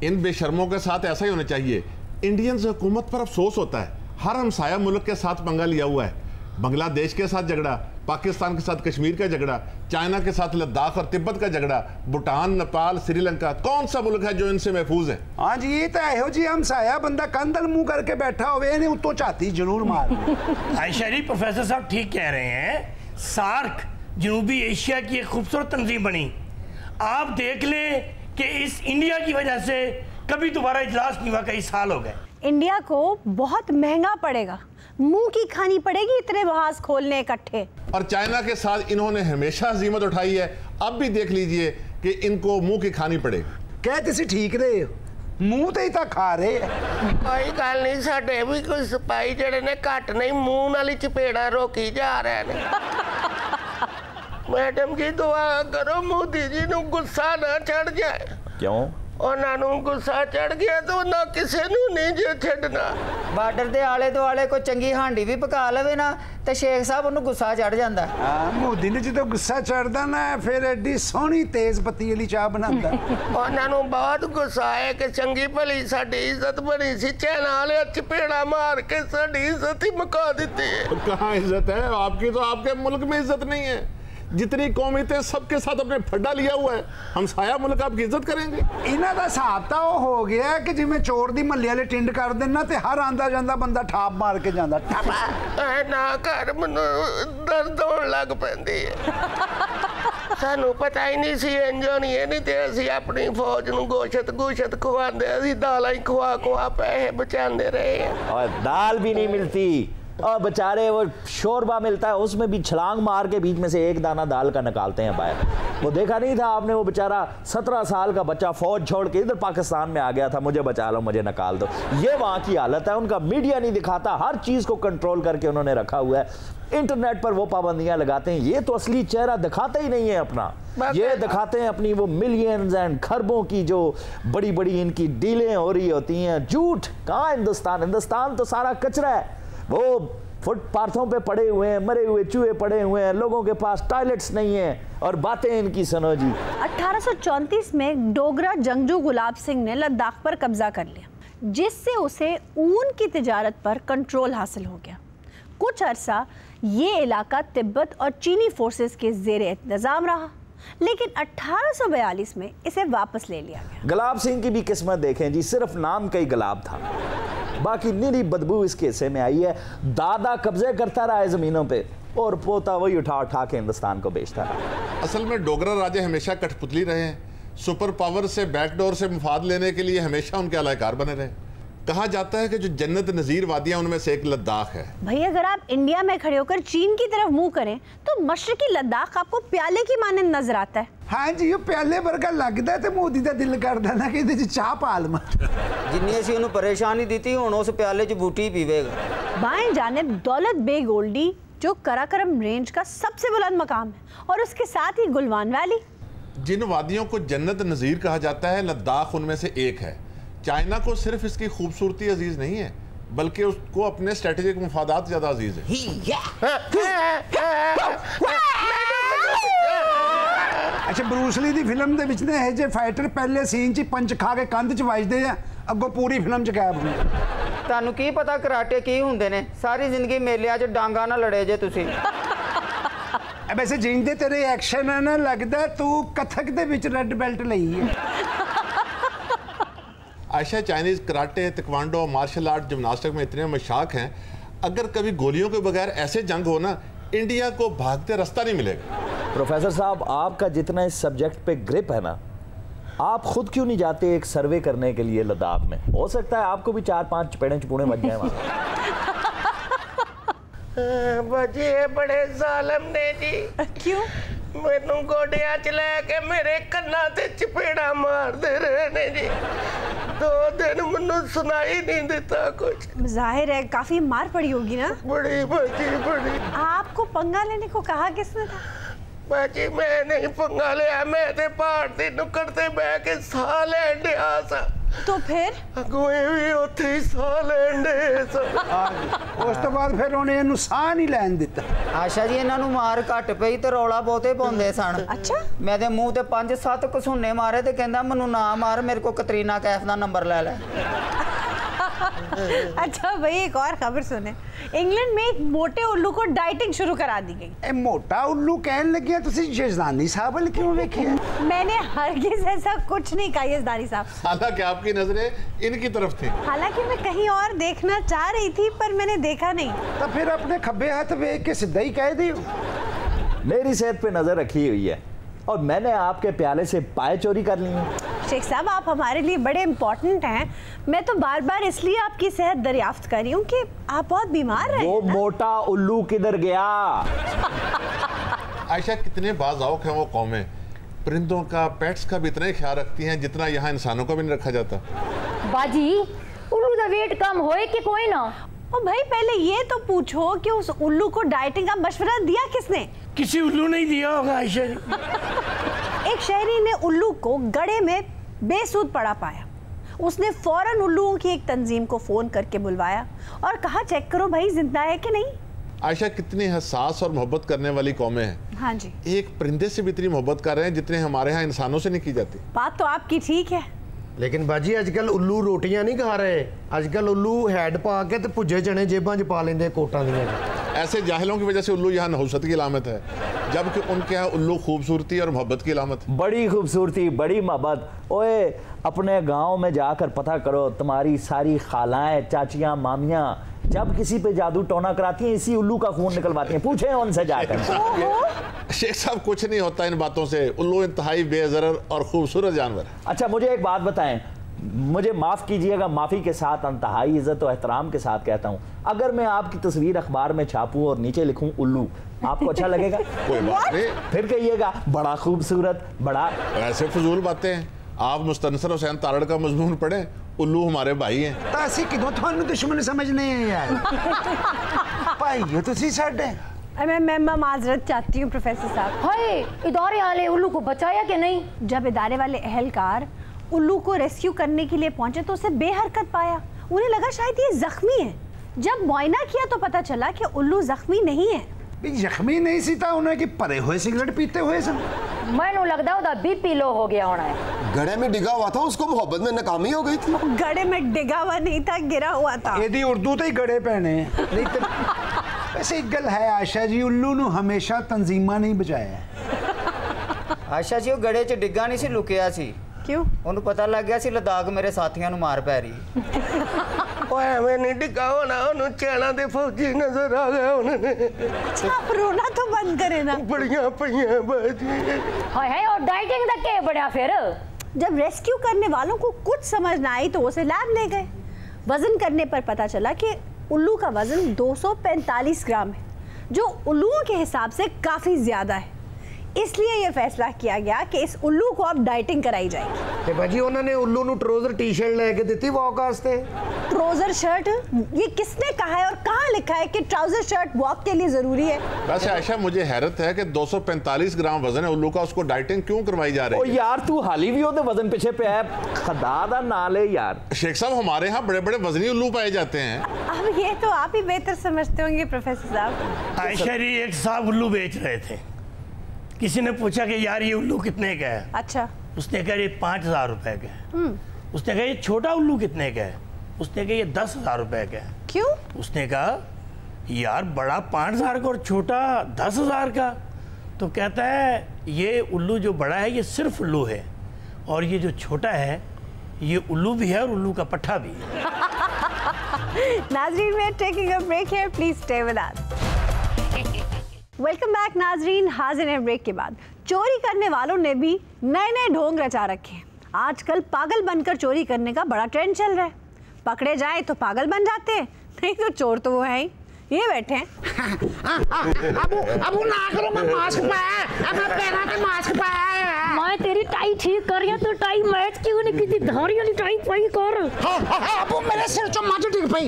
इन बेशर्मों के साथ ऐसा ही होना चाहिए। इंडियन हुकूमत पर अफसोस होता है, हर हमसाया मुल्क के साथ पंगा लिया हुआ है। बांग्लादेश के साथ झगड़ा, पाकिस्तान के साथ कश्मीर का झगड़ा, चाइना के साथ लद्दाख और तिब्बत का झगड़ा, भूटान, नेपाल, श्रीलंका, कौन सा मुल्क है जो इनसे महफूज है? हाँ जी, ये तो इहो जी हमसाया बंदा कंधल मुंह करके बैठा होवे, इन्हें उतो छाती जरूर मार। आयशा जी, प्रोफेसर साहब ठीक कह रहे हैं। सार्क जनूबी एशिया की एक खूबसूरत तंजीम बनी। आप देख लें कि इस इंडिया की वजह से कभी दोबारा इजलास नहीं हुआ, कई साल हो गए। इंडिया को बहुत महंगा पड़ेगा, मुंह की खानी पड़ेगी इतने जहाज खोलने इकट्ठे। और चाइना के साथ इन्होंने हमेशा हजीमत उठाई है, अब भी देख लीजिए कि इनको मुंह की खानी पड़ेगी। कहते सी ठीक रहे हो, मुंह ते ही तो खा रहे। कोई गल नहीं, साडे भी कोई सिपाही जड़े ने घट नहीं मुंह नाल ही चपेड़ा रोकी जा रहे ने। मैडम जी दुआ करो मोदी जी नूं गुस्सा ना चढ़ जाए। क्यों? ਉਹਨਾਂ ਨੂੰ ਗੁੱਸਾ ਚੜ ਗਿਆ ਤਾਂ ਉਹਨਾਂ ਕਿਸੇ ਨੂੰ ਨਹੀਂ ਜੇ ਛੱਡਣਾ। ਬਾਰਡਰ ਦੇ ਆਲੇ ਦੁਆਲੇ ਕੋਈ ਚੰਗੀ ਹਾਂਡੀ ਵੀ ਪਕਾ ਲਵੇ ਨਾ ਤੇ ਸ਼ੇਖ ਸਾਹਿਬ ਉਹਨੂੰ ਗੁੱਸਾ ਚੜ ਜਾਂਦਾ। ਹਾਂ, ਮੋਦੀ ਨੂੰ ਜਦੋਂ ਗੁੱਸਾ ਚੜਦਾ ਨਾ ਫਿਰ ਐਡੀ ਸੋਹਣੀ ਤੇਜ਼ ਪੱਤੀ ਵਾਲੀ ਚਾਹ ਬਣਾਉਂਦਾ। ਉਹਨਾਂ ਨੂੰ ਬਹੁਤ ਗੁੱਸਾ ਆਇਆ ਕਿ ਚੰਗੀ ਭਲੀ ਸਾਡੀ ਇੱਜ਼ਤ ਬਣੀ ਸੀ, ਚੈਨਾ ਵਾਲੇ ਚਪੇੜਾ मार के साड़ी इज्जत ही मुका देती है। कहाँ इज्जत है आपकी? तो आपके मुल्क में इज्जत नहीं है। जितनी कौमियतें सबके साथ अपने फड्डा लिया हुआ है, हम साया मुल्क आपकी इज्जत करेंगे। ਇਹਨਾਂ ਦਾ ਹਿਸਾਬ ਤਾਂ ਉਹ ਹੋ ਗਿਆ ਕਿ ਜਿਵੇਂ ਚੋਰ ਦੀ ਮੱਲੇ ਵਾਲੇ ਟਿੰਡ ਕਰ ਦੇਣਾ ਤੇ ਹਰ ਆਂਦਾ ਜਾਂਦਾ ਬੰਦਾ ਠਾਪ ਮਾਰ ਕੇ ਜਾਂਦਾ। ਐ ਨਾ ਕਰ, ਮੈਨੂੰ ਦਰਦ ਹੋਣ ਲੱਗ ਪੈਂਦੀ ਹੈ। ਸਾਨੂੰ ਪਤਾ ਹੀ ਨਹੀਂ ਸੀ ਇੰਜੋ ਨਹੀਂ ਇਹ ਨਹੀਂ ਤੇ ਅਸੀਂ ਆਪਣੀ ਫੌਜ ਨੂੰ ਗੋਸ਼ਤ ਖਵਾਉਂਦੇ, ਅਸੀਂ ਦਾਲਾਂ ਹੀ ਖਵਾ ਪੈਸੇ ਬਚਾਉਂਦੇ ਰਹੇ हैं। और दाल भी नहीं मिलती और बेचारे वो शोरबा मिलता है, उसमें भी छलांग मार के बीच में से एक दाना दाल का निकालते हैं बाहर। वो देखा नहीं था आपने, वो बेचारा 17 साल का बच्चा फौज छोड़ के इधर पाकिस्तान में आ गया था, मुझे बचा लो, मुझे निकाल दो। ये वहाँ की हालत है। उनका मीडिया नहीं दिखाता, हर चीज़ को कंट्रोल करके उन्होंने रखा हुआ है। इंटरनेट पर वो पाबंदियां लगाते हैं, ये तो असली चेहरा दिखाते ही नहीं है अपना। ये दिखाते हैं अपनी वो मिलियंस एंड खरबों की जो बड़ी बड़ी इनकी डीलें हो रही होती हैं। झूठ कहाँ हिंदुस्तान तो सारा कचरा है। वो फुटपाथों पे पड़े हुए हैं, मरे हुए चूहे पड़े हुए हैं, लोगों के पास टॉयलेट्स नहीं है और बातें इनकी सुनो जी। 1834 में डोगरा जंगजू गुलाब सिंह ने लद्दाख पर कब्जा कर लिया, जिससे उसे ऊन की तिजारत पर कंट्रोल हासिल हो गया। कुछ अरसा ये इलाका तिब्बत और चीनी फोर्सेस के ज़ेरे इंतजाम रहा, लेकिन 1842 में इसे वापस ले लिया गया। गुलाब सिंह की भी किस्मत देखें जी, सिर्फ नाम का ही गुलाब था, बाकी नीली बदबू इसके हिस्से में आई है। दादा कब्जे करता रहा है ज़मीनों पे और पोता वही उठा के हिंदुस्तान को बेचता रहा। असल में डोगरा राजे हमेशा कठपुतली रहे हैं, सुपर पावर से बैकडोर से मफाद लेने के लिए हमेशा उनके अलायकार बने रहे। कहा जाता है कि जो जन्नत नज़ीर वादियाँ उनमें से एक लद्दाख है। भाई अगर आप इंडिया में खड़े होकर चीन की तरफ मुंह करें तो मशरकी लद्दाख आपको प्याले की मानंद नजर आता है। हाँ जी, ये प्याले वर्गा लगता है तो मोदी का दिल करता ना कि ਇਹਦੇ 'ਚ ਚਾਹ ਪਾ ਲਵਾਂ। ਜਿੰਨੀ ਅਸੀਂ ਉਹਨੂੰ ਪਰੇਸ਼ਾਨੀ ਦਿੱਤੀ ਹੁਣ ਉਸ ਪਿਆਲੇ 'ਚ ਬੂਟੀ ਪੀਵੇਗਾ। बाएं जानिब दौलत बेग ओल्डी जो कराकरम रेंज का सबसे बुलंद मकाम है और उसके साथ ही गुलवान वैली। जिन वादियों को जन्नत नज़ीर कहा जाता है, लद्दाख उनमें से एक है। चाइना को सिर्फ इसकी खूबसूरती अजीज नहीं है, बल्कि उसको अपने स्ट्रेटेजिक मफादात ज्यादा अजीज है। अच्छा, ब्रूसली दी फिल्म ਦੇ ਵਿੱਚ ਨੇ ਇਹ ਜੇ ਫਾਈਟਰ ਪਹਿਲੇ ਸੀਨ 'ਚ ਪੰਚ ਖਾ ਕੇ ਕੰਧ 'ਚ ਵੱਜਦੇ ਆ, ਅੱਗੋਂ ਪੂਰੀ ਫਿਲਮ 'ਚ ਗਾਇਬ ਹੁੰਦੇ। ਤੁਹਾਨੂੰ ਕੀ ਪਤਾ ਕਰਾਟੇ ਕੀ ਹੁੰਦੇ ਨੇ? ਸਾਰੀ ਜ਼ਿੰਦਗੀ ਮੇਲਿਆਂ 'ਚ ਡਾਂਗਾ ਨਾਲ ਲੜੇ ਜੇ ਤੁਸੀਂ। ਵੈਸੇ ਜਿੰਦੇ ਤੇਰੇ ਐਕਸ਼ਨ ਹੈ ਨਾ, ਲੱਗਦਾ ਤੂੰ ਕਥਕ ਦੇ ਵਿੱਚ ਰੈੱਡ ਬੈਲਟ ਲਈ ਹੈ। Ayesha Chinese karate, taekwondo, martial art, gymnastic में इतने मशाक हैं, अगर कभी गोलियों के बगैर ऐसे जंग हो ना, इंडिया को भागते रास्ता नहीं मिलेगा। प्रोफेसर साहब, आपका जितना इस सब्जेक्ट पे ग्रिप है ना, आप खुद क्यों नहीं जाते एक सर्वे करने के लिए लद्दाख में? हो सकता है आपको भी 4-5 चपेड़े बच जाए वहाँ। बजे बड़े जालिम ने जी। क्यों? मैनू गोडिया च लैके मेरे कन्ना ते चपेड़ा मारते रहे ने जी। 2 दिन मैनू सुनाई नहीं देता कुछ। जाहिर है काफी मार पड़ी होगी ना? बड़ी बाजी बड़ी। आपको पंगा लेने को कहा किसने था? बाजी मैं नहीं पंगा लिया, मैं ते पहाड़ ते नुक्कड़ ते बह के साह लैन दिया सा। तो फिर अगोए भी उत्थे ही साह लैन दे सब। ਉਸ ਤੋਂ ਬਾਅਦ ਫਿਰ ਉਹਨੇ ਇਹਨੂੰ ਸਾਹ ਨਹੀਂ ਲੈਣ ਦਿੱਤਾ। ਆਸ਼ਾ ਜੀ ਇਹਨਾਂ ਨੂੰ ਮਾਰ ਘੱਟ ਪਈ ਤੇ ਰੌਲਾ ਬਹੁਤੇ ਪਾਉਂਦੇ ਸਨ। ਅੱਛਾ, ਮੈਂ ਤੇ ਮੂੰਹ ਤੇ 5-7 ਘਸੁੰਨੇ ਮਾਰੇ ਤੇ ਕਹਿੰਦਾ ਮੈਨੂੰ ਨਾ ਮਾਰ, ਮੇਰੇ ਕੋ ਕਤਰੀਨਾ कैफ ਦਾ ਨੰਬਰ ਲੈ ਲੈ। अच्छा भाई, एक और खबर सुने। इंग्लैंड में एक मोटे उल्लू को डाइटिंग शुरू करा दी गई। ਇਹ ਮੋਟਾ ਉੱਲੂ ਕਹਿਣ ਲੱਗਿਆ, ਤੁਸੀਂ ਯਜ਼ਦਾਨੀ ਸਾਹਿਬ ਵੱਲ ਕਿਉਂ ਵੇਖਿਆ? मैंने हरगिज ऐसा कुछ नहीं कहा यजदानी साहब। हालांकि आपकी नजरें इनकी तरफ थी। हालांकि मैं कहीं और देखना चाह रही थी पर मैंने देखा नहीं। ਤਾਂ ਫਿਰ ਆਪਣੇ ਖੱਬੇ ਹੱਥ ਵੇਖ ਕੇ ਸਿੱਧਾ ਹੀ ਕਹਿ ਦਿਓ। मेरी सेहत पे नजर रखी हुई है और मैंने आपके प्याले से पाए चोरी कर ली हैं। शेख साहब, आप हमारे लिए बड़े इम्पोर्टेंट हैं। मैं तो बार बार इसलिए आपकी सेहत दरियाफ्त कर रही हूँ कि आप बहुत बीमार रहे। वो मोटा उल्लू किधर गया? आयशा, कितने बाज़ौक़ हैं वो कौमें, परिंदों का, पेट्स का भी इतना ही ख्याल रखती हैं जितना यहाँ इंसानों का भी नहीं रखा जाता। बाजी उल्लू दा वेट कम होए कि कोई ना? ओ भाई, पहले ये तो पूछो कि उस उल्लू को डाइटिंग का मशवरा दिया किसने? किसी उल्लू नहीं दिया होगा आयशा जी। एक शहरी ने उल्लू को गड़े में बेसुध पड़ा पाया। उसने फौरन उल्लुओं की एक तंजीम को फ़ोन करके बुलवाया और कहा चेक करो भाई जिंदा है कि नहीं। आयशा, कितनी हसास और मोहब्बत करने वाली कौमें हैं। हाँ जी। एक परिंदे से भी इतनी मोहब्बत कर रहे हैं जितने हमारे यहाँ इंसानों से नहीं की जाती। बात तो आपकी ठीक है, लेकिन बाजी आजकल उल्लू रोटियां नहीं खा रहे, आजकल उल्लू हैड पा के ते भुजे चने जेबां च पा लेंदे कोटां दियां। ऐसे जाहिलों की वजह से उल्लू यहाँ नहुसत की अलामत है, जबकि उनके यहाँ उल्लू खूबसूरती और मोहब्बत की अलामत। बड़ी खूबसूरती, बड़ी मोहब्बत। ओए अपने गांव में जाकर पता करो, तुम्हारी सारी खालाएं, चाचियां, मामियां जब किसी पे जादू टोना कराती हैं इसी उल्लू का खून निकलवाती हैं। पूछे उनसे जाकर। शेख साहब, कुछ नहीं होता इन बातों से। उल्लू इंतहाई बेज़रर और खूबसूरत जानवर है। अच्छा, मुझे एक बात बताएं, मुझे माफ़ कीजिएगा, माफ़ी के साथ इंतहाई इज़्ज़त और एहतराम के साथ कहता हूँ, अगर मैं आपकी तस्वीर अखबार में छापूं और नीचे लिखूं उल्लू, आपको अच्छा लगेगा? कोई बात नहीं, फिर कहिएगा बड़ा खूबसूरत, बड़ा। ऐसे फजूल बातें हैं। आप मुस्तनसर हुसैन तारड़ का मजमून पढ़ें, उल्लू हमारे भाई हैं। तासी किदों थानू दुश्मन समझने हैं यार। भाई हो तुसी साडे। मैं माजरत चाहती हूँ प्रोफेसर साहब। हाय, इदारे वाले उल्लू को बचाया कि नहीं? जब इदारे वाले अहलकार उल्लू को रेस्क्यू करने के लिए पहुंचे तो उसे बेहरकत पाया। उन्हें लगा शायद ये जख्मी है। जब मुआयना किया तो पता चला कि उल्लू जख्मी नहीं है। जख्मी नहीं सी था, उन्हें कि परे हुए सिगरेट पीते हुए सन। मैनू लगदा ओदा बीपी लो हो गया होना है। गड़े में डिगा हुआ था, उसको मोहब्बत में नाकामी हो गई थी। गड़े में डिगा हुआ नहीं था, गिरा हुआ था। एदी उर्दू तो ही गड़े पहने नहीं तो। वैसे एक गल है आयशा जी, उल्लू नु हमेशा तंजीमा नहीं बचाया। आयशा जी, वो गड़े च डिग्गा नहीं सी, लुकिया सी। क्यों? ਉਹਨੂੰ ਪਤਾ ਲੱਗ ਗਿਆ ਸੀ ਲਦਾਖ ਮੇਰੇ ਸਾਥੀਆਂ ਨੂੰ ਮਾਰ ਪੈ ਰਹੀ। ਓਏ ਐਵੇਂ ਨਹੀਂ ਡਿੱਗਾ ਹੋਣਾ, ਉਹਨੂੰ ਚੈਨਾ ਦੇ ਫੌਜੀ ਨਜ਼ਰ ਆ ਗਏ ਉਹਨਾਂ ਨੇ। अच्छा, आप रोना तो बंद करे ना। बड़ियां पईयां बाजी। हाय हाय, और डाइटिंग तक के बढ़िया फिर। जब रेस्क्यू करने वालों को कुछ समझ ना आई तो उसे लैब ले गए। वजन करने पर पता चला कि उल्लू का वजन 245 ग्राम है, जो उल्लुओं के हिसाब से काफी ज्यादा है। इसलिए यह फैसला किया गया कि इस उल्लू को अब डाइटिंग कराई जाएगी। ਤੇ ਬਾਜੀ ਉਹਨਾਂ ਨੇ ਉੱਲੂ ਨੂੰ ਟਰੋਜ਼ਰ ਟੀ-ਸ਼ਰਟ ਲੈ ਕੇ ਦਿੱਤੀ ਵਾਕ ਵਾਸਤੇ। Trouser shirt? ये किसने कहा है और कहाँ लिखा है कि ट्राउजर शर्ट वॉक के लिए जरूरी है? वैसे आयशा, मुझे हैरत है कि 245 ग्राम वजन है उल्लू का, उसको डाइटिंग क्यों करवाई जा रही है? ओ यार, तू हाली भी होते वजन पीछे पे है, खुदा दा ना ले यार। शेख साहब, हमारे यहाँ बड़े बड़े वजनी उल्लू पाए जाते हैं। अब ये तो आप ही बेहतर समझते होंगे प्रोफेसर साहब। आयशा जी, एक साहब उल्लू बेच रहे थे। किसी ने पूछा कि यार ये उल्लू कितने का है? अच्छा। उसने कहा ये 5,000 रुपए का है। उसने कहा ये छोटा उल्लू कितने का है? उसने कहा ये 10,000 रुपए का है। क्यों? उसने कहा यार बड़ा 5,000 का और छोटा 10,000 का। तो कहता है ये उल्लू जो बड़ा है ये सिर्फ उल्लू है, और ये जो छोटा है ये उल्लू भी है और उल्लू का पट्ठा भी है। नाजरीन, we are taking a break here, please stay with us. Welcome back नाजरीन। हाजिर हैं ब्रेक के बाद। चोरी करने वालों ने भी नए नए ढोंग रचा रखे हैं। आजकल पागल बनकर चोरी करने का बड़ा ट्रेंड चल रहा है। पकड़े जाए तो पागल बन जाते हैं, नहीं तो चोर तो वो है ही। ये बैठे हैं। अब ना करो, मैं मास्क पाया, अब मैं पहना के मास्क पाया। मैं तेरी टाई ठीक कर रही हूं, तो टाई मैच क्यों नहीं की? धारी वाली टाई पाई कर। अब मेरे सिर चो माजू डिग पई।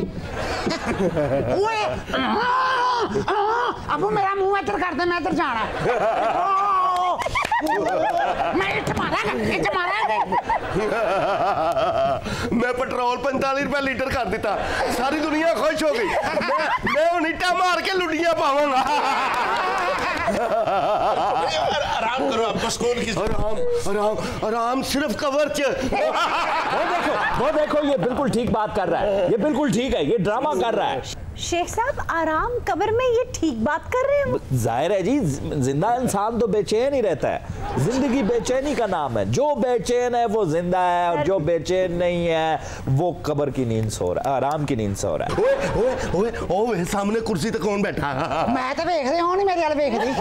ओए, अब मेरा मुंह इधर कर दे, मैं इधर जाना। मैं इट मारा। मैं पेट्रोल 45 रुपए लीटर कर दिता, सारी दुनिया खुश हो गई। मैं हुण इट्टा मार के लुटियां पावांगा। आराम करो, आपको स्कूल की आराम सिर्फ कवर च। वो देखो, ये बिल्कुल ठीक बात कर रहा है, ये बिल्कुल ठीक है, ये ड्रामा कर रहा है। शेख साहब, आराम कब्र में ये ठीक बात कर रहे हैं? जाहिर है जी, जिंदा इंसान तो बेचैन ही रहता है। जिंदगी बेचैनी का नाम है। जो बेचैन है वो जिंदा है, और जो बेचैन नहीं है वो कब्र की नींद सो रहा है, आराम की नींद सो रहा है। ओए ओए ओए ओए, सामने कुर्सी पे कौन बैठा? मैं तो देख रही हूं, नहीं मेरे वाले देख रही।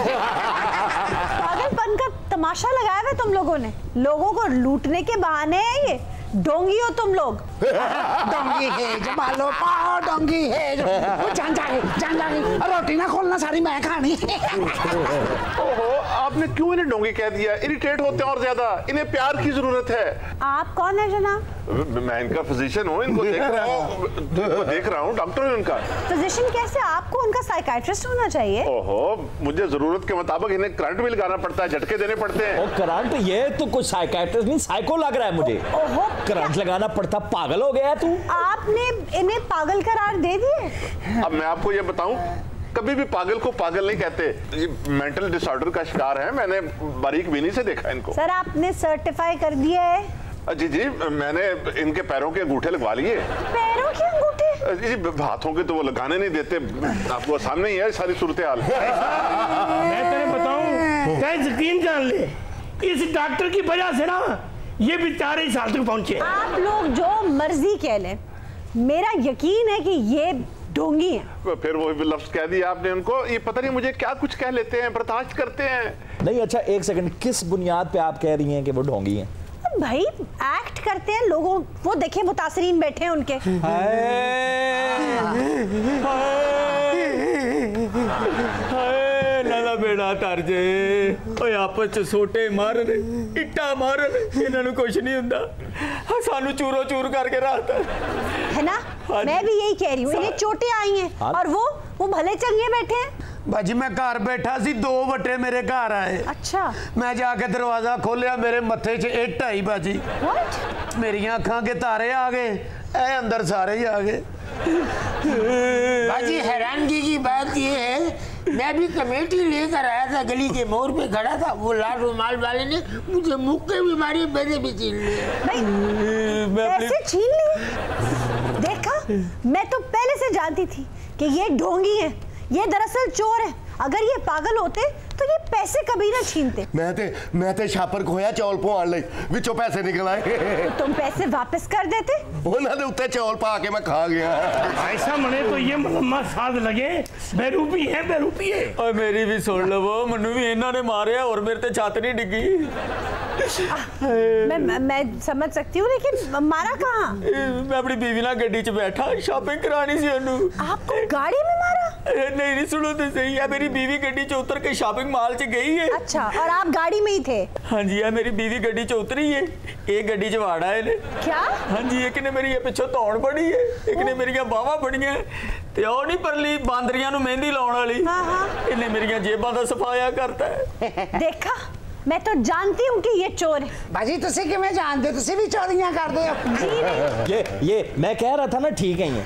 पागलपन का तमाशा लगाया हुआ तुम लोगों ने। लोगों को लूटने के बहाने हैं ये। डोंगी हो तुम लोग। डोंगी है जमालो, पाओ डोंगी है। जान जा रही। रोटी ना खोलना, सारी मैं खानी। ओहो, आप आपने क्यों इन्हें डोंगी कह दिया? इरिटेट होते हैं और ज्यादा। इन्हें प्यार की जरूरत है। आप कौन है जनाब? मैं इनका फिजिशियन हूँ, इनको देख रहा हूँ, डॉक्टर हूँ इनका। फिजिशियन कैसे? आपको उनका साइकाइट्रिस्ट होना चाहिए। ओहो, मुझे जरूरत के मुताबिक इन्हें करंट भी लगाना पड़ता है, झटके देने पड़ते हैं। करंट? ये तो कुछ साइकाइट्रिस्ट नहीं, साइको लग रहा है मुझे। ओहो, करंट लगाना पड़ता? पागल हो गया तू? आपने इन्हें पागल करार दे दिए। अब मैं आपको ये बताऊं, कभी भी पागल को पागल नहीं कहते। ये मेंटल डिसऑर्डर का शिकार है। मैंने बारीक बीनी से देखा इनको। सर, आपने सर्टिफाई कर दिया है? जी जी, मैंने इनके पैरों के अंगूठे लगवा लिए। पैरों के अंगूठे? जी, हाथों के तो वो लगाने नहीं देते। आपको सामने ही है सारी सूरत हाल। मैं तेरे बताऊं, क्या यकीन जान ले, इस डॉक्टर की वजह से ना ये बेचारे इस हाल तक पहुंचे। आप लोग जो मर्जी कह लें, मेरा यकीन है कि ये ढोंगी है। फिर वो लफ्ज कह दिया आपने उनको। ये पता नहीं मुझे क्या कुछ कह लेते हैं, बर्दाश्त करते हैं। नहीं, अच्छा एक सेकंड, किस बुनियाद पे आप कह रही हैं कि वो ढोंगी हैं? भाई एक्ट करते हैं लोगों, वो देखे मुतासरीन बैठे हैं उनके। नाला बेड़ा तर जे, ओए आपस च सोटे मारन, इट्टा मारन, इन्हां कुछ नहीं हुंदा। सानू चूरो चूर करके रखता है ना। मैं भी यही कह रही हूँ, इन्हें चोटें आई हैं और वो भले चंगे बैठे हैं। बाजी मैं घर बैठा सी, 2 बटे मेरे घर आए। अच्छा। मैं जाके दरवाजा खोलिया, मेरे मत्थे च इट आई बाजी। What? मेरी अखां के तारे आ गए, ए अंदर सारे ही आ गए। बाजी हैरानगी की बात ये है, मैं भी कमेटी लेकर आया था, गली के मोड़ पे खड़ा था, वो लाल रुमाल वाले ने मुझे मुक्के भी मारी, मैंने भी छीन लिए। पैसे छीन लिए? देखा, मैं तो पहले से जानती थी कि ये ढोंगी है, ये दरअसल चोर है। अगर ये पागल होते तो ये पैसे कभी ना छीनते। मैं ते छापर खोया चौल पवाण लई, विचों पैसे निकल आए। तो तुम पैसे वापस कर देते? उन्हां दे उत्ते चौल पा के मैं खा गया। ऐसा मने तो ये मलम्मा साध लगे, बेरूपी है। और मेरी भी सुन लो, वो मनु भी इन्हां ने मारे और मेरे ते छत नहीं डिगी। मैं समझ सकती हूँ, लेकिन मारा कहाँ? मैं अपनी बीवी ना गड्डी च बैठा, शॉपिंग करानी सी ओनू। आपको गाड़ी में मारा? नहीं, सुनो तो सही है, मेरी बीवी गड्डी च उतर के शॉपिंग मॉल च गई है। अच्छा, और आप गाड़ी में ही थे? हाँ जी, मेरी बीवी गड्डी च उतरी है, एक गड्डी च वाड़ा है ने। क्या? हाँ जी, एक ने मेरी पिछों तौड़ पड़ी है, एक ने मेरी बावां फड़ियां ते ओ नहीं परली बांदरियां नूं मेहंदी लाउण वाली, इन्हें मेरी जेबां दा सफाया करता है। देखा, मैं तो जानती हूँ कि ये चोर है। बाजी तुसी किवें जानदे, तुसी भी चोरियां करदे हो? ये मैं कह रहा था ना, ठीक है ये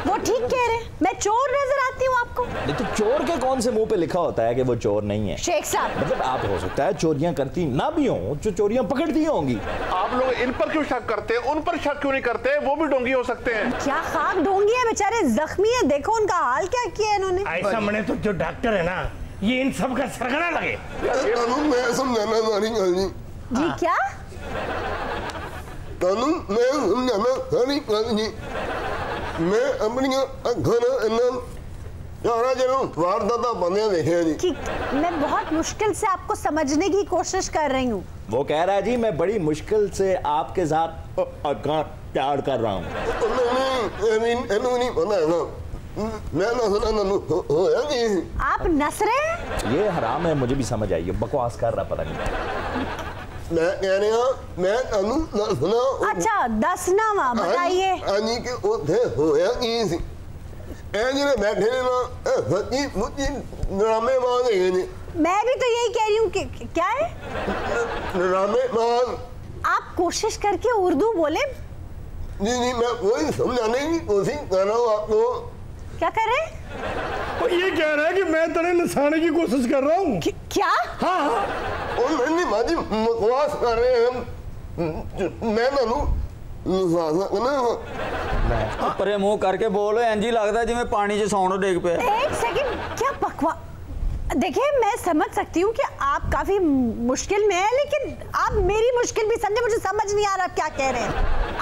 वो ठीक कह रहे हैं। मैं चोर नजर आती हूँ आपको? नहीं तो चोर के कौन से मुंह पे लिखा होता है कि वो चोर नहीं है? शेख साहब, मतलब आप हो सकता है चोरियां करती ना भी हो, जो चोरियां पकड़ती होंगी। आप लोग इन पर क्यों शक करते हैं? उन पर शक क्यों नहीं करते? वो भी ढोंगी हो सकते हैं। क्या खाक ढोंगी है, बेचारे जख्मी है, देखो उनका हाल क्या किया इन्होंने। ऐसा मने तो जो डॉक्टर है ना, ये इन सब का सरगना लगे। मैं समझाना सारी गल जी। जी क्या? मैं समझाना सारी गल जी। मैं अपनी अखर यारा जरूर वारदाता बंदे देखे जी। मैं बहुत मुश्किल से आपको समझने की कोशिश कर रही हूँ। वो कह रहा है जी, मैं बड़ी मुश्किल से आपके साथ प्यार कर रहा हूँ। आप नस रहे हैं? ये हराम है, मुझे भी समझ आई है, बकवास कर रहा पता नहीं। मैं कह रहा हूँ, मैं तनु दसना। अच्छा, दसनावा बताइए। आनी के उधे होया की सी, ए जिन्हें बैठे ना, सच्ची मुच्ची ड्रामे मान गए ने। मैं भी तो यही कह रही हूँ कि क्या है? ड्रामे मान। आप कोशिश करके उर्दू बोले। जी, मैं वही समझाने की कोशिश कर रहा हूँ आपको। क्या कर रहे हैं? वो ये कह रहा है कि मैं तेरे नसाने की कोशिश कर रहा हूँ। क्या? हाँ, और मैंने बाजी बकवास कर रहे हैं हम। मैं तनु परे मुंह करके बोलो, इंज ही लगता जिवें पानी च सौण डेग पे। एक सेकंड, क्या बकवास? देखिए, मैं समझ सकती हूँ कि आप काफी मुश्किल में हैं, लेकिन आप मेरी मुश्किल भी समझे। मुझे समझ नहीं आ रहा क्या कह रहे हैं।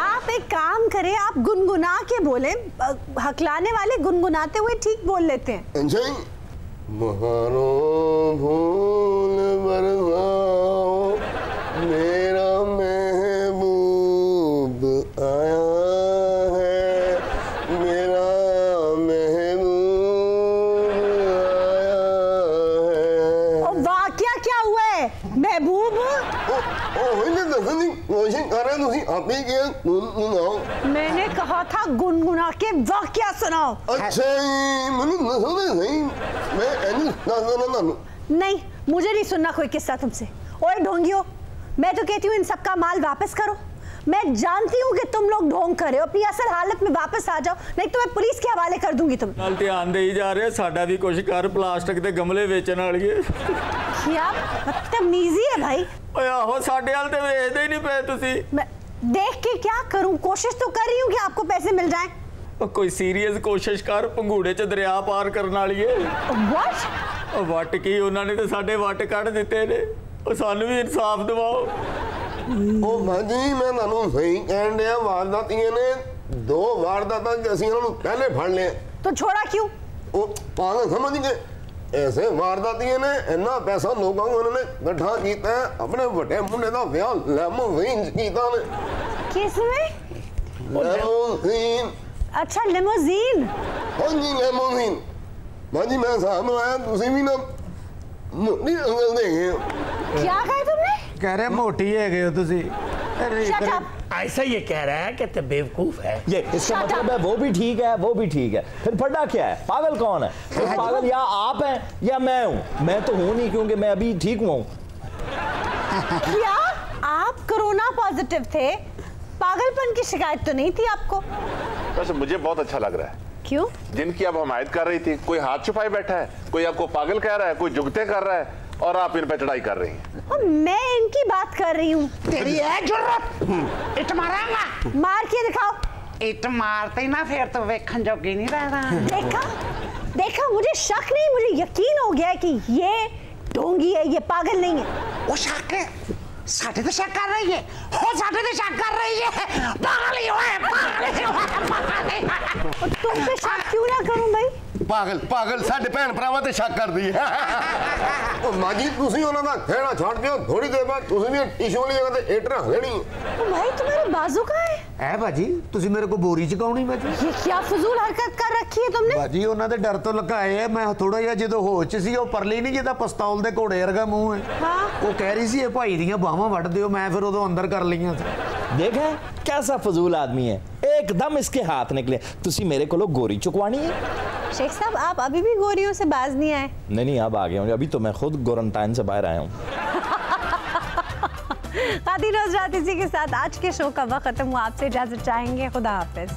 आप एक काम करें, आप गुनगुना के बोले। हकलाने वाले गुनगुनाते हुए ठीक बोल लेते हैं। मेरा महबूब आया है, मेरा महबूब आया है। वाह, क्या क्या है महबूब? मैंने कहा था गुनगुना के वाकया सुनाओ। नहीं, मुझे नहीं सुनना कोई किस्सा तुमसे। ओए ढोंगियो, मैं तो कहती हूँ इन सबका माल वापस करो। मैं जानती हूँ कि तुम लोग ढोंग कर रहे हो, अपनी असल हालत में वापस आ जाओ, नहीं तो मैं पुलिस के हवाले कर दूंगी तुम। नाल ध्यान दे ही जा रहे, साडा भी कुछ कर, प्लास्टिक के गमले बेचने वाली। क्या बदतमीजी है भाई। ओए आहो, साडे हाल ते वेचदे ही नहीं पे तुसी। मैं देख के क्या करूं, कोशिश तो कर रही हूँ कि आपको पैसे मिल जाएं। कोई सीरियस कोशिश कर, पंगूड़े च दरिया पार करने वाली है। व्हाट? वट की उन्होंने तो साडे वट कढ़ दिते ने, सानू भी इंसाफ दिवाओ। ओ भाजी मैं ਤੁਹਾਨੂੰ ਸਹੀ ਕਹਿਣ ਡਿਆ, ਵਾਰਦਾਤੀਆਂ ਨੇ 2 ਵਾਰਦਾਤਾਂ ਚ ਅਸੀਂ ਉਹਨਾਂ ਨੂੰ ਪਹਿਲੇ ਫੜ ਲਿਆ। तो छोड़ा क्यों? ਉਹ ਪਾਗਲ ਸਮਝ ਗਏ, ऐसे वारदातियां ने इन्ना पैसा लोगों को उन्होंने इकट्ठा किया है, अपने बड़े मुंडे दा विआह लिमोजीन कीता ने। किसमें? लिमोजीन। अच्छा लिमोजीन। हां जी लिमोजीन। भाजी मैं साहब आया, तुसी भी ना मोटी अंगल देखे। क्या कहा तुमने? कह रहे मोटी है गए हो तुसी। ऐसा ये कह रहा है कि तो बेवकूफ है। ये इसका मतलब है वो भी ठीक है, वो भी ठीक है, फिर फटा क्या है? पागल कौन है? तो पागल या आप हैं या मैं हूं। मैं तो हूं नहीं, क्योंकि मैं अभी ठीक हुआ हूं। क्या आप कोरोना पॉजिटिव थे? पागलपन की शिकायत तो नहीं थी आपको? वैसे मुझे बहुत अच्छा लग रहा है। क्यों? जिनकी आप हमायत कर रही थी, कोई हाथ छुपाए बैठा है, कोई आपको पागल कह रहा है, कोई जुगते कर रहा है, और आप इन पे चढ़ाई कर रही हैं। मैं इनकी बात कर रही हूँ। तेरी है जुर्रत, इट मारांगा। मार के दिखाओ। इट मारते ना फिर तो वेखन जोगी नहीं रहना। देखा देखा, मुझे शक नहीं, मुझे यकीन हो गया कि ये ढोंगी है, ये पागल नहीं है। वो शक है, साढ़े तो शक कर रही है, हो साढ़े तो शक कर रही है, पागल ही है, पागल ही है, पागल ही है। तुम पे शक क्यों ना करूं भाई? पागल पागल साडे भैन भरावां ते शक करदी है। ओ मां जी तुसी उन्हां दा खेड़ा छाड़ दियो, थोड़ी देर बाद तुसी भी टिश्यू वाली जगह ते इट रख लेनी। भाई तुम्हारे बाजू कहाँ है? है बाजी, तुसी मेरे को बोरी चकाउनी बाजी। ये क्या फजूल हरकत कर रखी है तुमने? बाजी उन्हां दे डर तो लकाए है, मैं थोड़ा जिहा जदों होश च सी, ओ परली नहीं जिहदा पिस्तौल दे घोड़े वर्गा मुंह है। हाँ? वो कह रही सी भाई दियां बाहां वड़ दियो, मैं फिर उदों अंदर कर लियां सी। देखा कैसा फजूल आदमी है, एकदम इसके हाथ निकले। तुसी मेरे को गोरी चुकवानी है। शेख साहब आप अभी भी गोरियों से बाज नहीं आए? नहीं, अब आ गया हूँ, अभी तो मैं खुद क्वारंटाइन से बाहर आया हूँ। खातिन हज़रात, इसी के साथ आज के शो का वक्त खत्म हुआ। आपसे इजाजत चाहेंगे। खुदा हाफिज।